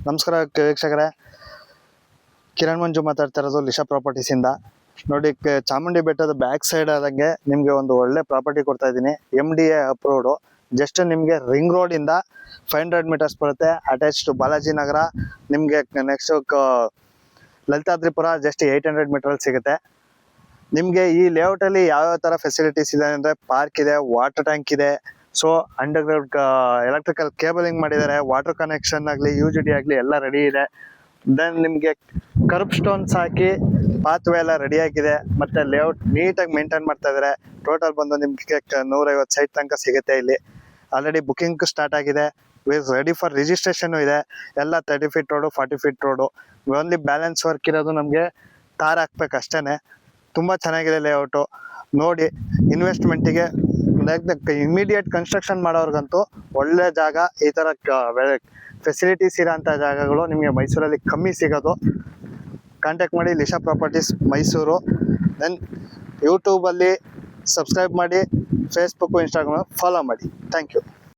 ನಮಸ್ಕಾರ ವೀಕ್ಷಕರೇ, ಕಿರಣ್ ಮಂಜು ಮಾತಾಡ್ತಾ ಇರೋದು ಲಿಶಾ ಪ್ರಾಪರ್ಟೀಸ್ ಇಂದ. ನೋಡಿ, ಚಾಮುಂಡಿ ಬೆಟ್ಟದ ಬ್ಯಾಕ್ ಸೈಡ್ ಆದಂಗೆ ನಿಮ್ಗೆ ಒಂದು ಒಳ್ಳೆ ಪ್ರಾಪರ್ಟಿ ಕೊಡ್ತಾ ಇದ್ದೀನಿ. MDA approved. ಜಸ್ಟ್ ನಿಮ್ಗೆ ರಿಂಗ್ ರೋಡ್ ಇಂದ 500 ಮೀಟರ್ಸ್ ಬರುತ್ತೆ. ಅಟ್ಯಾಚ್ ಟು ಬಾಲಾಜಿ ನಗರ. ನಿಮ್ಗೆ ನೆಕ್ಸ್ಟ್ ಲಲಿತಾದ್ರಿಪುರ ಜಸ್ಟ್ 800 ಮೀಟರ್ ಸಿಗುತ್ತೆ. ನಿಮ್ಗೆ ಈ ಲೇಔಟ್ ಅಲ್ಲಿ ಯಾವ ತರ ಫೆಸಿಲಿಟೀಸ್ ಇದೆ ಅಂದ್ರೆ, ಪಾರ್ಕ್ ಇದೆ, ವಾಟರ್ ಟ್ಯಾಂಕ್ ಇದೆ, so under ground electrical cabling ಮಾಡಿದ್ದಾರೆ, ವಾಟರ್ ಕನೆಕ್ಷನ್ ಆಗಲಿ UGD ಆಗಲಿ ಎಲ್ಲ ರೆಡಿ ಇದೆ. ದೆನ್ ನಿಮಗೆ ಕರ್ಬ್ ಸ್ಟೋನ್ಸ್ ಹಾಕಿ ಪಾತ್ ವೇ ಎಲ್ಲ ರೆಡಿ ಆಗಿದೆ. ಮತ್ತೆ ಲೇಔಟ್ ನೀಟಾಗಿ ಮೇಂಟೈನ್ ಮಾಡ್ತಾ ಇದ್ದಾರೆ. ಟೋಟಲ್ ಬಂದು ನಿಮ್ಗೆ 150 ಸೈಟ್ ತನಕ ಸಿಗುತ್ತೆ. ಇಲ್ಲಿ ಆಲ್ರೆಡಿ ಬುಕಿಂಗ್ ಸ್ಟಾರ್ಟ್ ಆಗಿದೆ. ರೆಡಿ ಫಾರ್ ರಿಜಿಸ್ಟ್ರೇಷನ್ ಇದೆ. ಎಲ್ಲ 30 feet road, 40 feet road. Only balance work ಇರೋದು ನಮಗೆ ತಾರ್ ಹಾಕ್ಬೇಕು ಅಷ್ಟೇನೆ. ತುಂಬಾ ಚೆನ್ನಾಗಿದೆ ಲೇಔಟು. ನೋಡಿ, ಇನ್ವೆಸ್ಟ್ಮೆಂಟಿಗೆ ಇಮಿಡಿಯೇಟ್ ಕನ್ಸ್ಟ್ರಕ್ಷನ್ ಮಾಡೋರ್ಗಂತೂ ಒಳ್ಳೆ ಜಾಗ. ಈ ತರ ಫೆಸಿಲಿಟೀಸ್ ಇರೋಂಥ ಜಾಗಗಳು ನಿಮಗೆ ಮೈಸೂರಲ್ಲಿ ಕಮ್ಮಿ ಸಿಗೋದು. ಕಾಂಟ್ಯಾಕ್ಟ್ ಮಾಡಿ, ಲಿಶಾ ಪ್ರಾಪರ್ಟೀಸ್ ಮೈಸೂರು. ದೆನ್ ಯೂಟ್ಯೂಬಲ್ಲಿ ಸಬ್ಸ್ಕ್ರೈಬ್ ಮಾಡಿ, ಫೇಸ್ಬುಕ್ಕು, ಇನ್ಸ್ಟಾಗ್ರಾಮ್ ಫಾಲೋ ಮಾಡಿ. Thank you.